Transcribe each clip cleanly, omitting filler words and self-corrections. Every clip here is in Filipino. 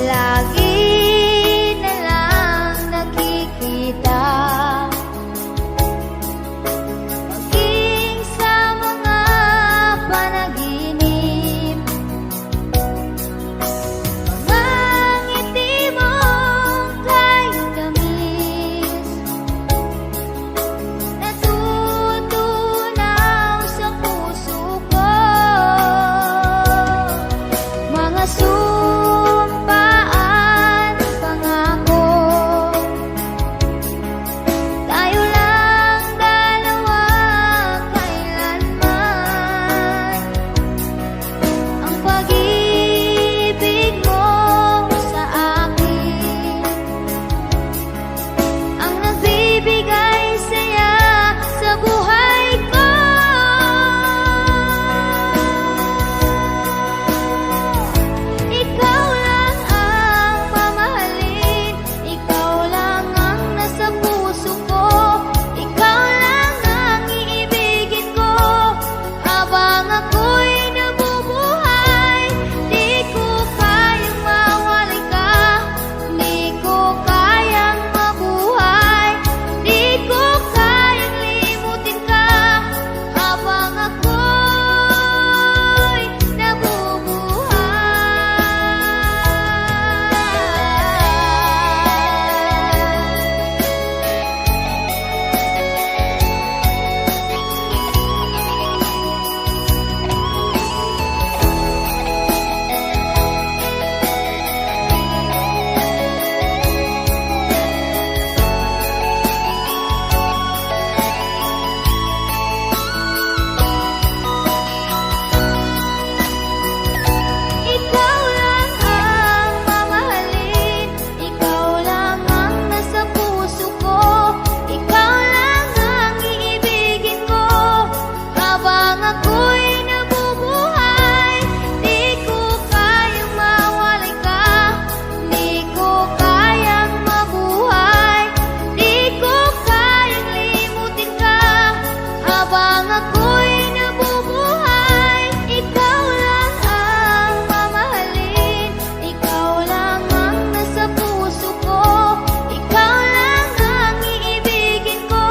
lagi na lang nakikita. Maging sa mga panaginip, mga ngiti mong kay tamis, natutunaw sa puso ko. Mga sumpaan, pangako, tayo lang dalawa kailanman. Ang pag-ibig mo sa akin ang nagbibigay saya sa buhay ko. Ikaw lang ang mamahalin, ikaw lang ang nasa puso ko, ikaw lang ang iibigin ko. Habang ako'y nabubuhay, di ko kayang mawalay ka, di ko kayang mabuhay, di ko kayang limutin ka. Habang ako'y nabubuhay. Ikaw lang ang mamahalin, ikaw lang ang nasa puso ko, ikaw lang ang iibigin ko. Habang ako'y nabubuhay, di ko kayang mawalay ka, di ko kayang mabuhay, di ko kayang limutin ka. Habang ako'y nabubuhay, ikaw lang ang mamahalin, ikaw lang ang nasa puso ko, ikaw lang ang iibigin ko.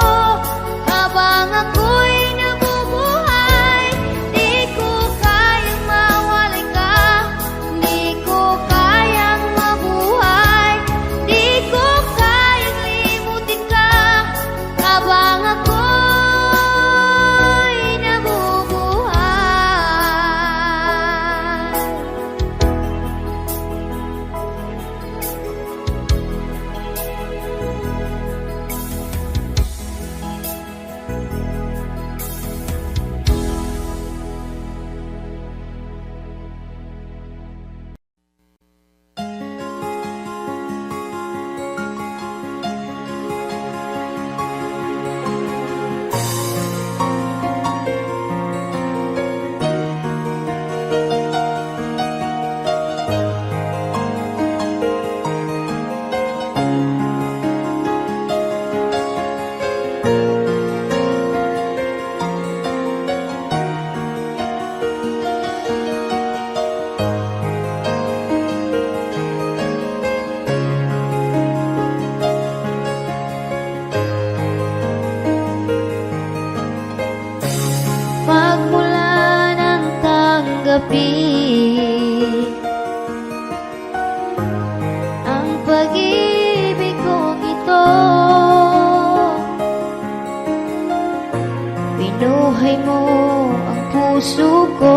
Habang ako'y nabubuhay, di ko kayang mawalay ka, di ko kayang mabuhay, di ko kayang limutin ka. Habang ako'y nabubuhay. Magmula ng tanggapi ang pag-ibig kong ito, binuhay mo ang puso ko.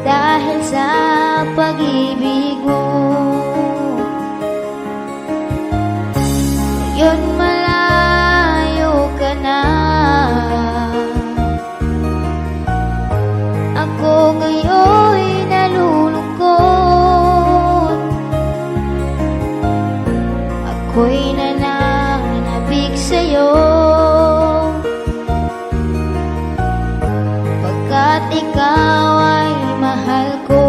Dahil sa pag-ibig mo, ngayon malayo ka na. Ako ngayon'y nalulungkot, ako'y nananabik sa'yo, pagkat ikaw ay mahal ko.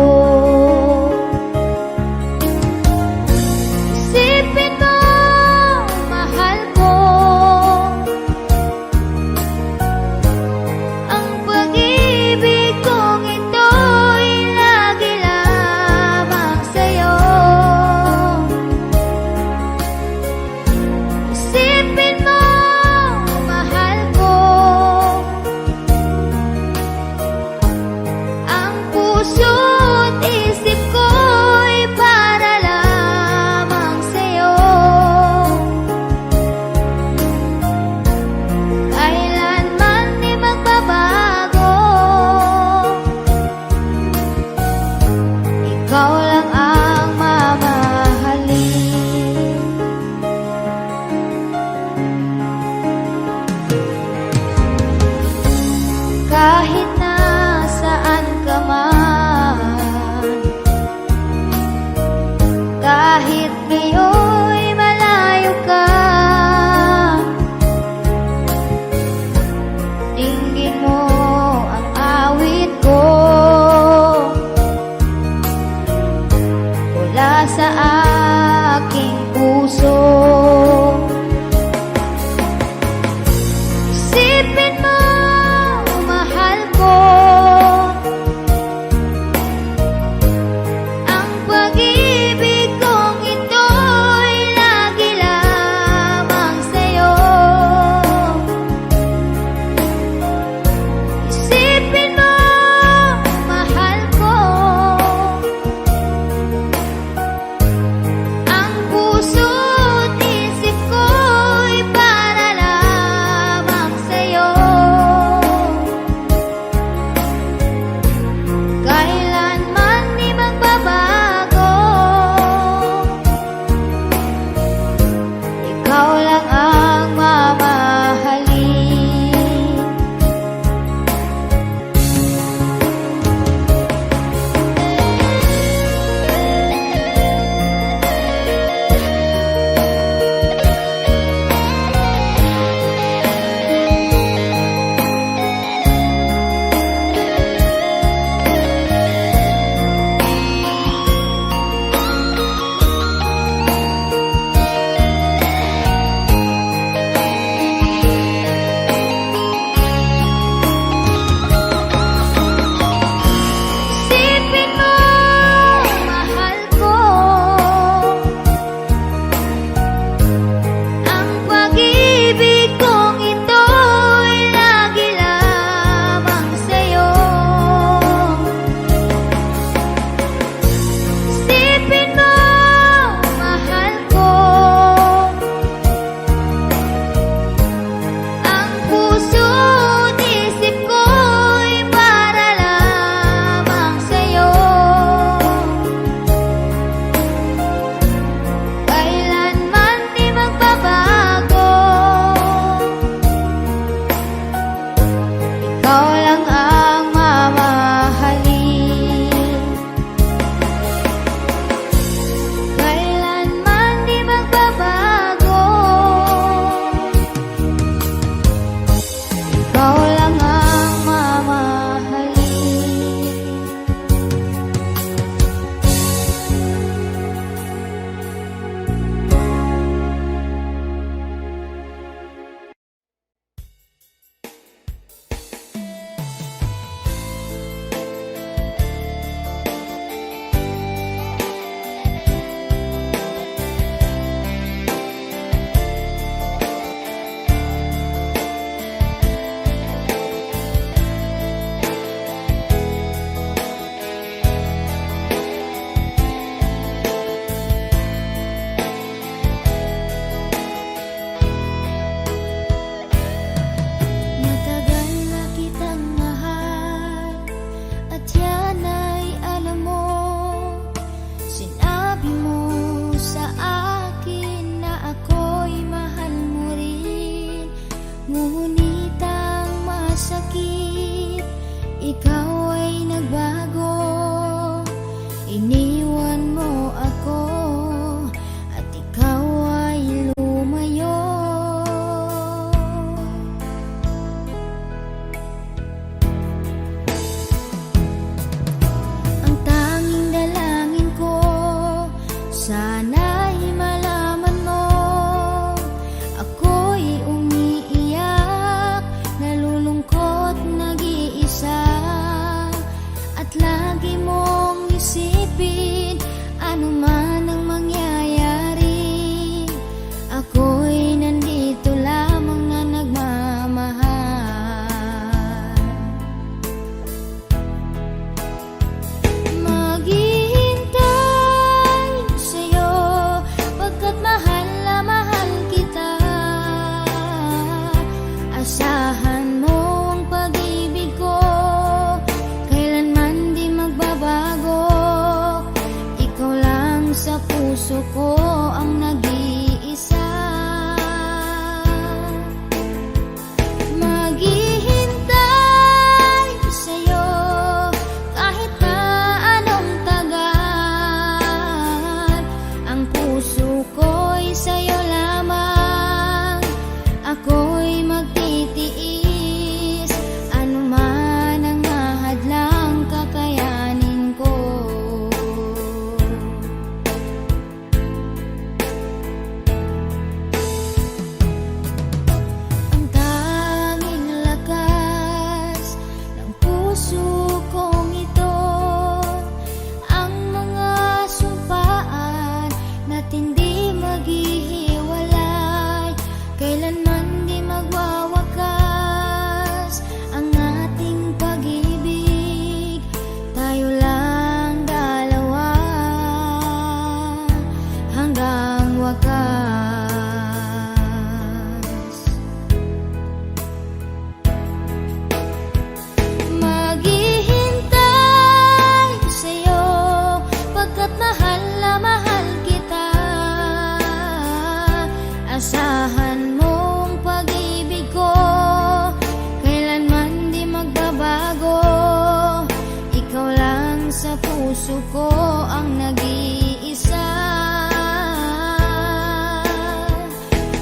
sa puso ko ang nag-iisa.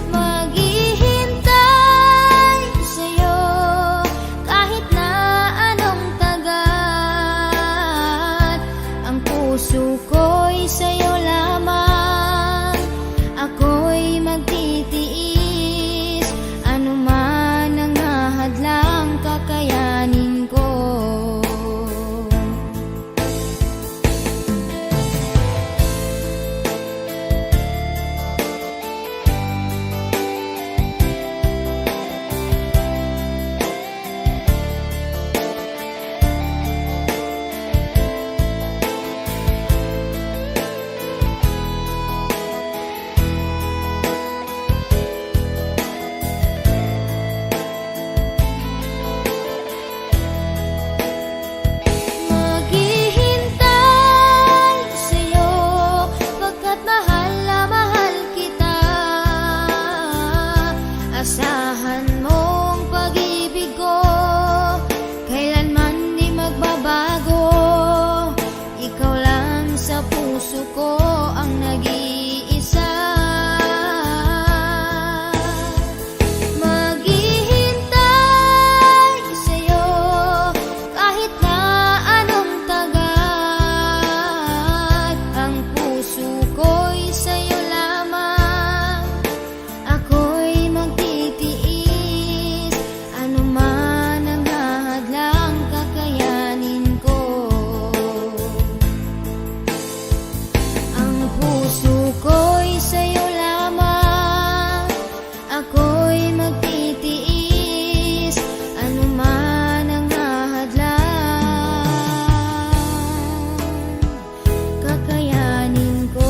Maghihintay sa'yo kahit na anong tagal. Ang puso ko'y sa'yo lamang, ako'y magtitiis. Ano man ang nahadlang, kakayanin ko. Maghihintay sa'yo pagkat mahal na mahal kita. Asahan mong pag-ibig ko kailanman di magbabago. Ikaw lang sa puso ko ang nag-iisa. Maghihintay sa'yo kahit na anong tagal. Ang puso ko'y sa'yo lamang, ako'y magtitiis. Ano man ang hahadlang, kakayanin ko. Ang puso ko'y sa'yo lamang, ako'y magtitiis. Ano man ang hahadlang, kakayanin ko.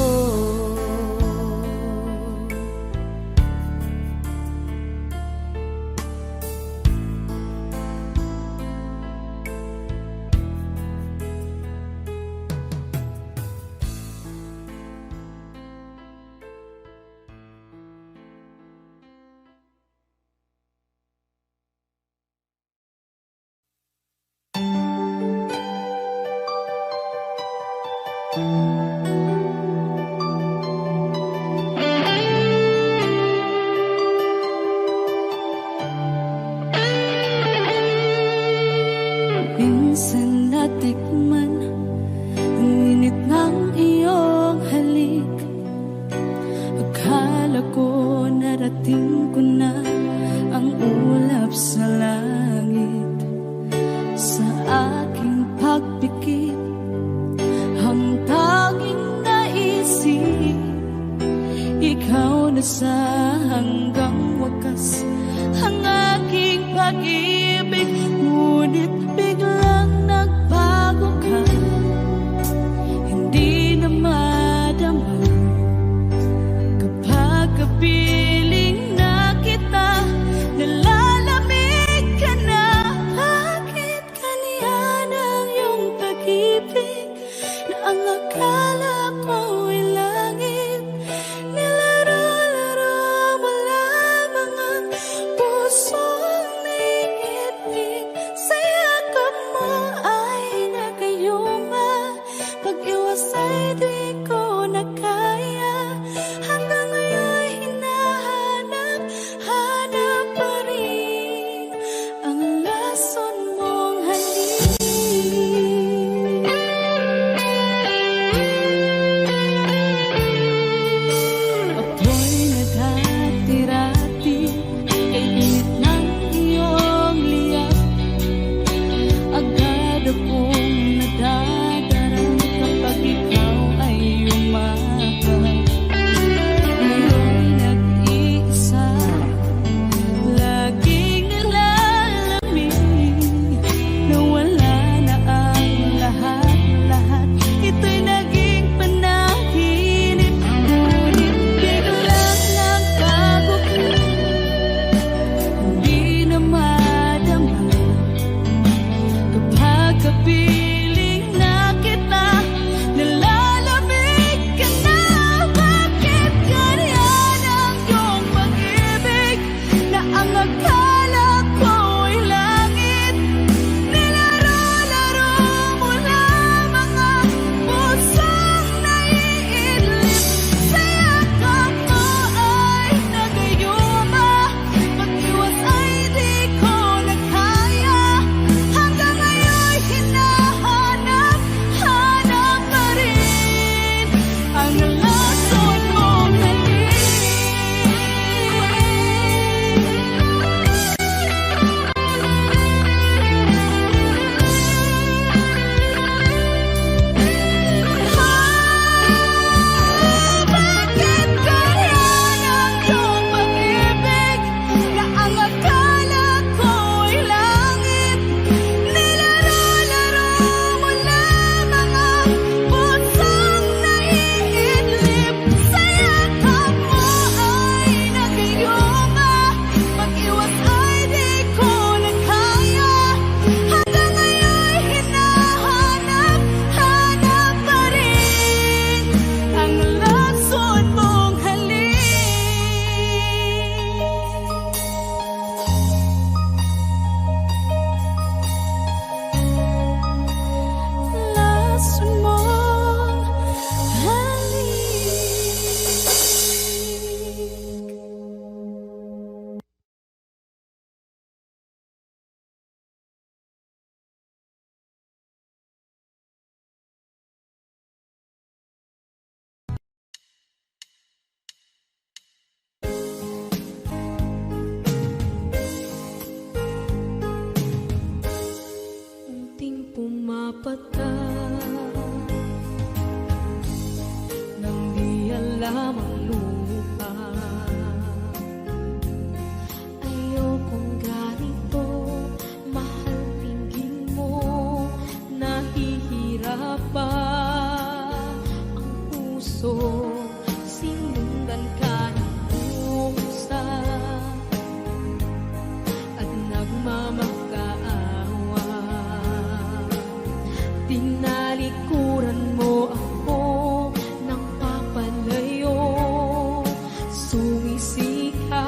Minsan natikman ang init ng iyong halik. Akala ko narating ko na ang ulap sa langit. Sa aking pagpikit, ang tanging naisip, ikaw na sa hanggang wakas ang aking pag-ibig. Ngunit biglang nagbago ka, hindi na madama. Kapag kapiling na kita, nalalamig ka na. Bakit kaniyan ang iyong pag-ibig na ang akala ko'y langit? Nilaro-laro mo lamang ang pusong naigit-git. Sa yakap mo ay nagayuma, pag-iwas ay di ko na kaya. Hanggang ngayon hinahanap-hanap pa rin ang lason mong halik. lamang lupa. Ayokong ganito, mahal, tingin mo, nahihirapan ang puso, sinundan ka ng pusa at nagmamakaawa. Tinalikuran mo ako ng papalayo, sumisigaw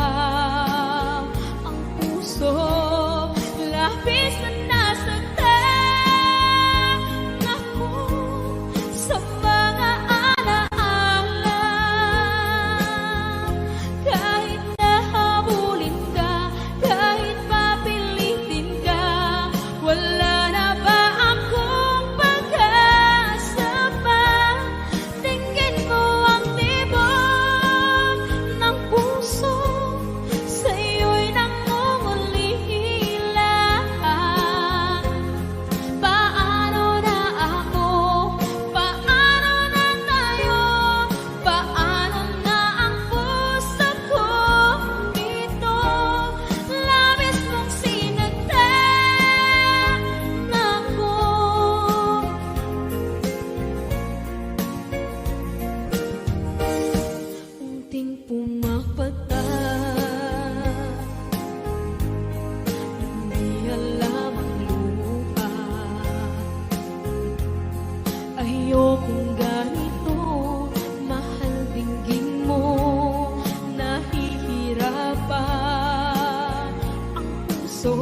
ang puso, labis na nasaktan ako sa mga alaala. Kahit nahabulin ka, kahit papilitin ka, wala na ba akong pag-asa pa? Tingin mo ang tibok ng puso, sa'yo'y nangungulila. Paano na ako? Paano na tayo? Paano na ang puso kong ito? Labis mong sinaktan ako. Unting pumapata, hindi alam ang lupa. Ayokong ganito, mahal, dinggin mo, nahihirapan ang puso,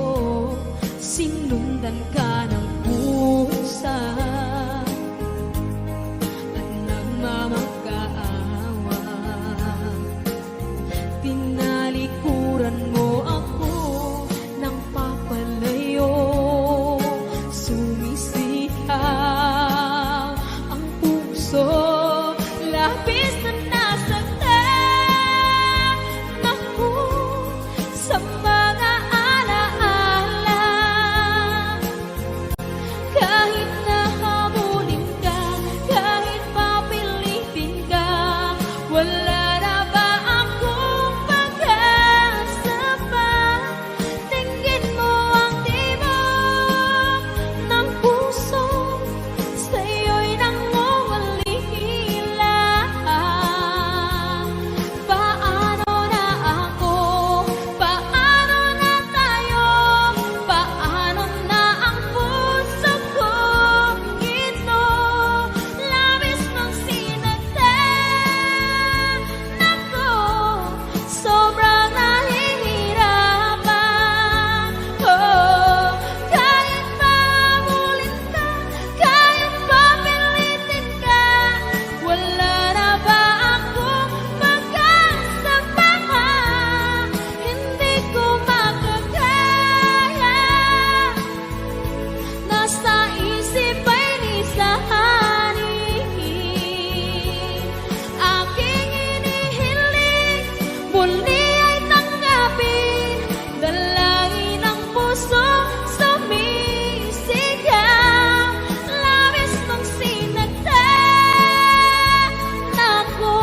sinundan ka ng pusa at nagmamakaawa. Tinalikuran mo ako ng papalayo, sumisigaw ang puso, labis na nasaktan ako sa mga alaala. Kahit nahabulin ka, kahit papilitin ka, wala na ba akong pag-asa pa? Tingin mo ang tibok ng puso, sa'yo'y nangungulila. Paano na ako? Paano na tayo? Paano na ang puso kong ito? Labis mong sinaktan ako, sobrang nahihirapan. Oh, kahit mahabulin ka, kahit papilitin ka, wala na ba akong pag-asa pa? Hindi ko makakaya, nasa isip ay lisahanin. Aking inihiling, muli ay tanggapin, dalangin ng puso, sumisigaw. Labis mong sinaktan ako.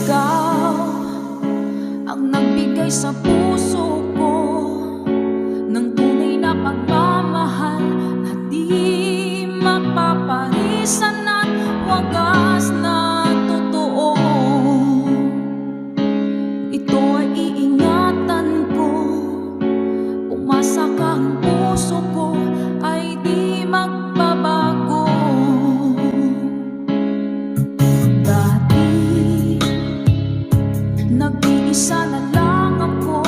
Ikaw ang nagbigay sa puso ko ng tunay na pagmamahal na di mapaparisan at wagas na totoo. Ito ay iingatan ko, umasa ka, ang puso ko ay di magbabago. Dati nag-iisa na lang ako,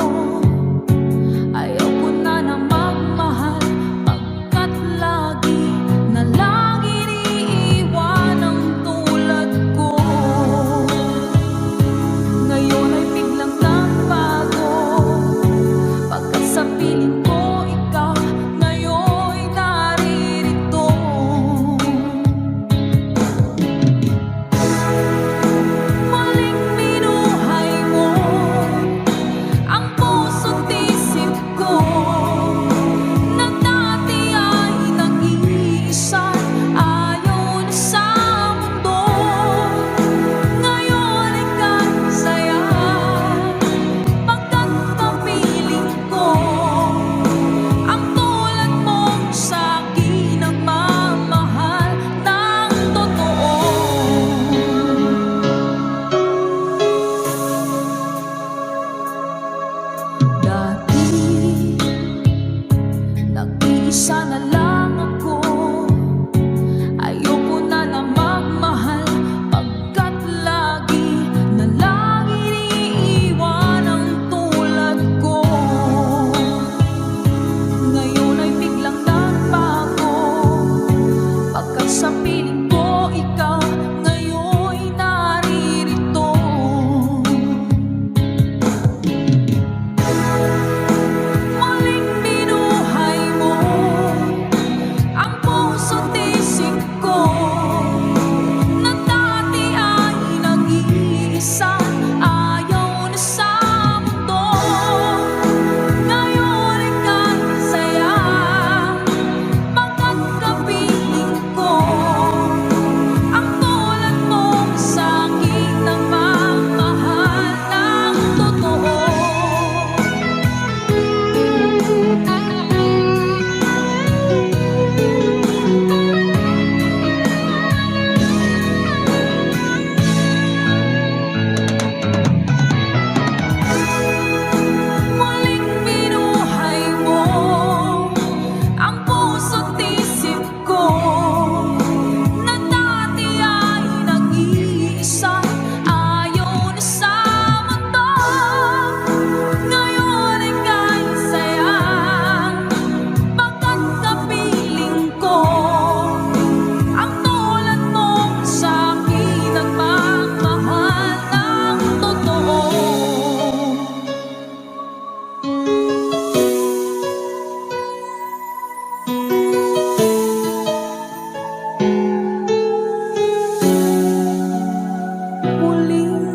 Muling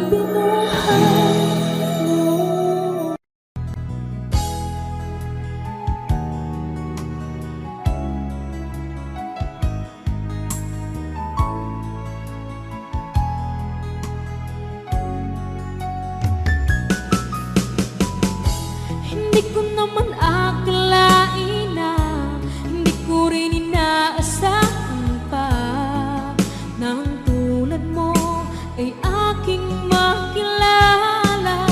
binuhay mo. Hindi ko naman akalain na hindi ko rin inaasahan pa na ang tulad mo ay aking makilala.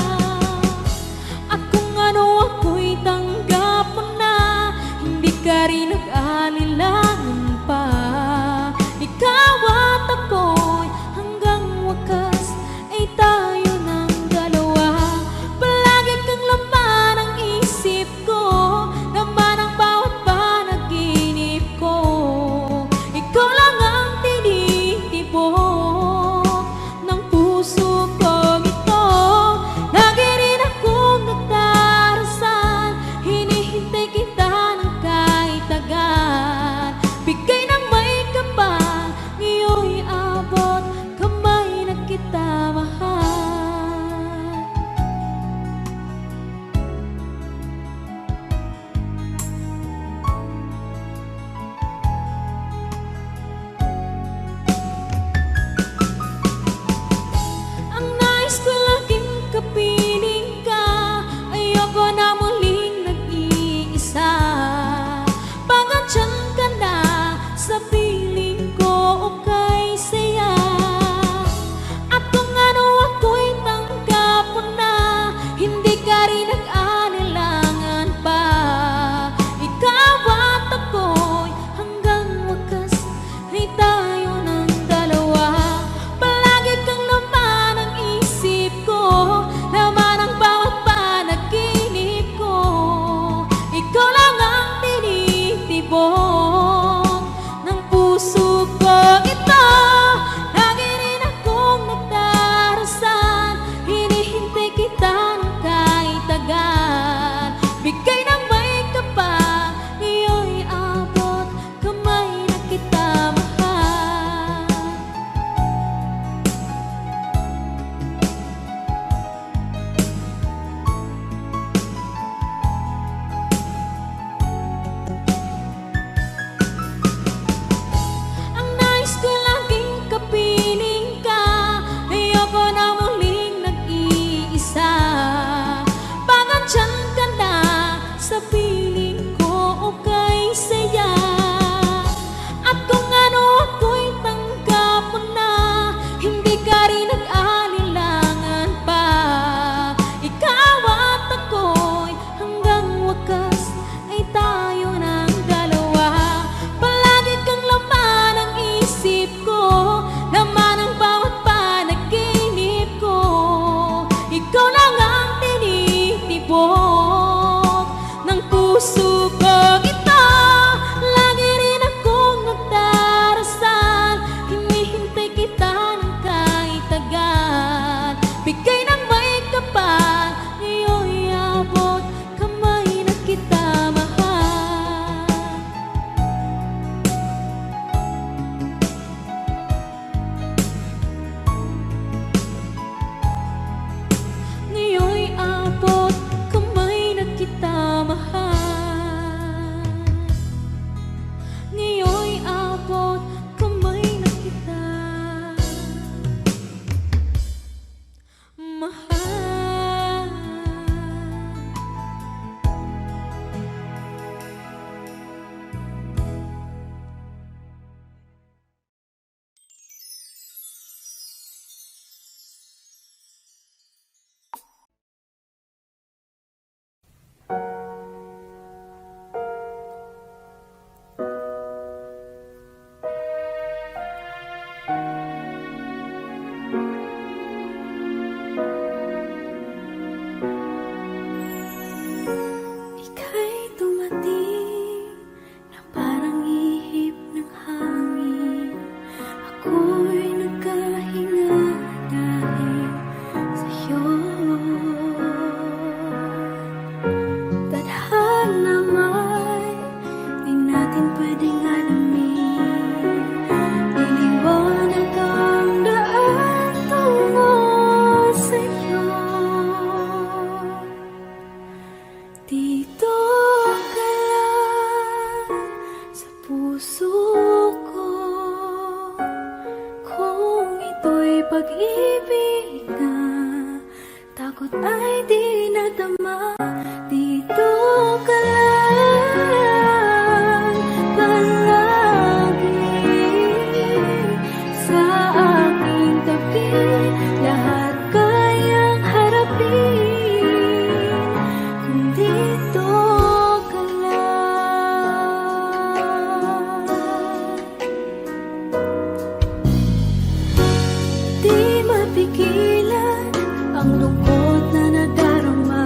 At kung ano ako'y tanggap mo na, hindi ka rin nag-alilangan pa. Ikaw at ako'y hanggang wakas ay tayo ng dalawa. Palagi kang laman ng isip ko, laman ang bawat panaginip ko. Ikaw lang ang tinitibok ng puso kong ito. Lagi rin akong nagdarasal, hinihintay kita ng kahit tagal. Dito ka lang sa puso ko. Kung ito'y pag-ibig na, takot ay di nadama. Dito ka lang palagi sa aking tabi. Lahat kayang harapin kung dito ka lang. Di mapigilan ang lungkot na nadarama.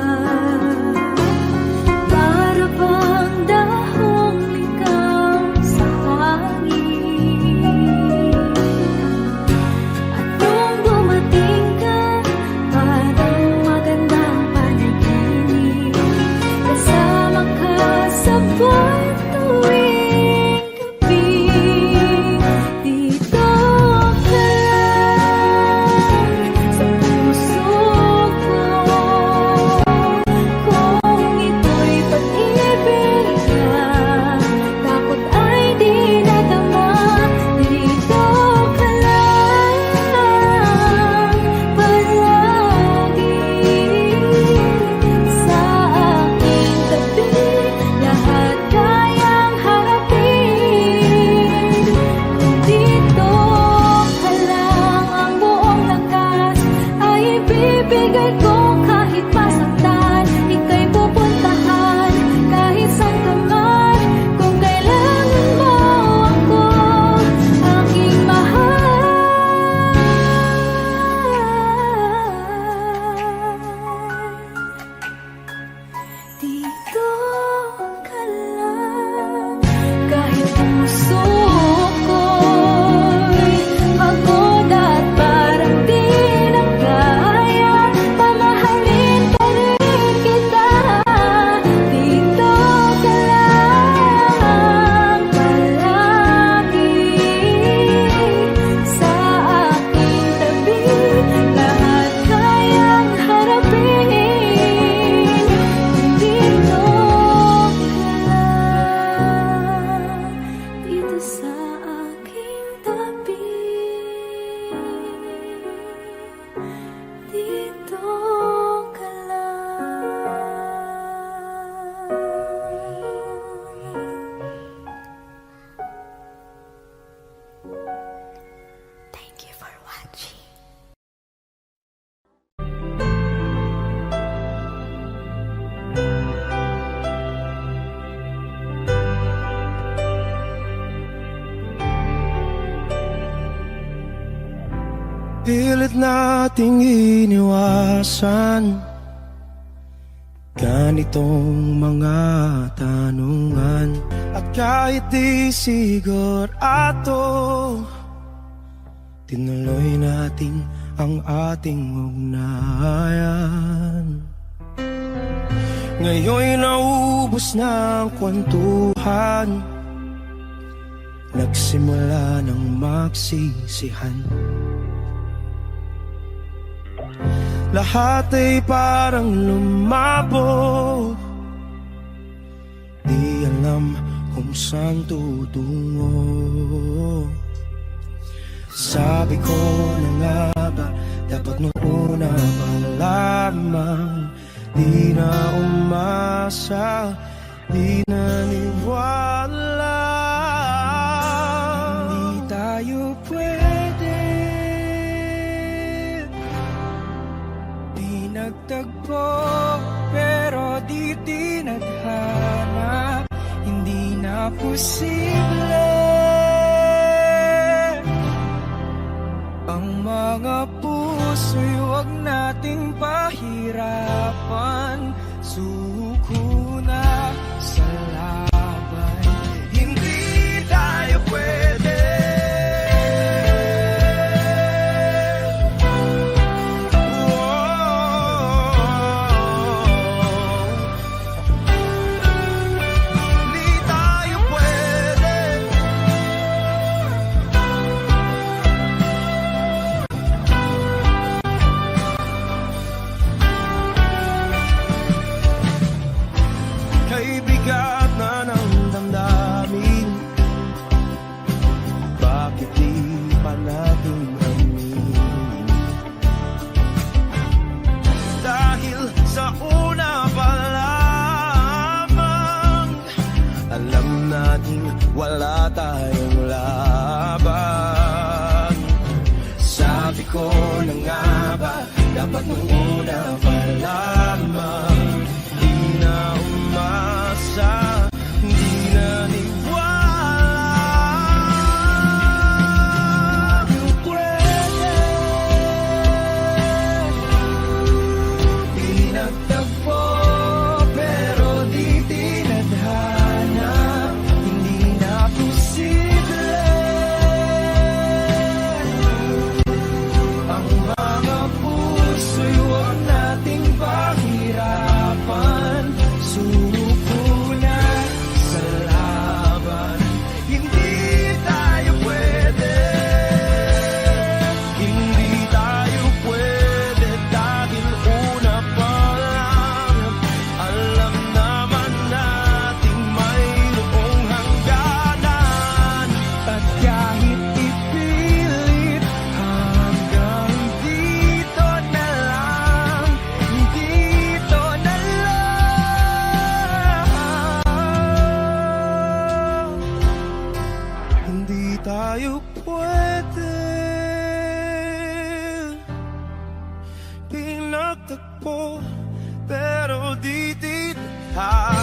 Para bang dahong ligaw sa hangin. At nung dumating ka, parang magandang panaginip. Kasama ka sa buwan tuwing gabi. Dito ka lang sa puso ko. Kung ito'y pag-ibig na, takot ay di nadama. Dito ka lang palagi sa aking tabi. Lahat kayang harapin kung dito ka lang. Ang buong lakas ay ibibigay ko kahit masaktan. Ika'y pupuntahan kahit saan ka man. Kung kailangan mo ako, aking mahal. Dito ka lang. Kahit puso ko'y pagod at parang di na kaya, pamahalin pa rin kita. Dito ka lang palagi sa aking tabi. Lahat kayang harapin kung dito ka lang. Dito sa aking tabi. Dito ka lang. Thank you for watching. Pilit nating iniwasan ganitong mga tanungan. At kahit di sigurado, tinuloy natin ang ating ugnayan. Ngayon'y naubos na ang kwentuhan, nagsimula ng magsisihan. Lahat ay parang lumabo, di alam kung saan tutungo. Sabi ko na nga ba, dapat nung una pa lamang, di na umasa, di naniwala. Hindi tayo pwede, di nagtagpo, pero di tinadhana. Hindi na posible ang mga puso'y huwag nating pahirapan. Suko na sa laban, hindi tayo pwede. Hindi tayo pwede. Ha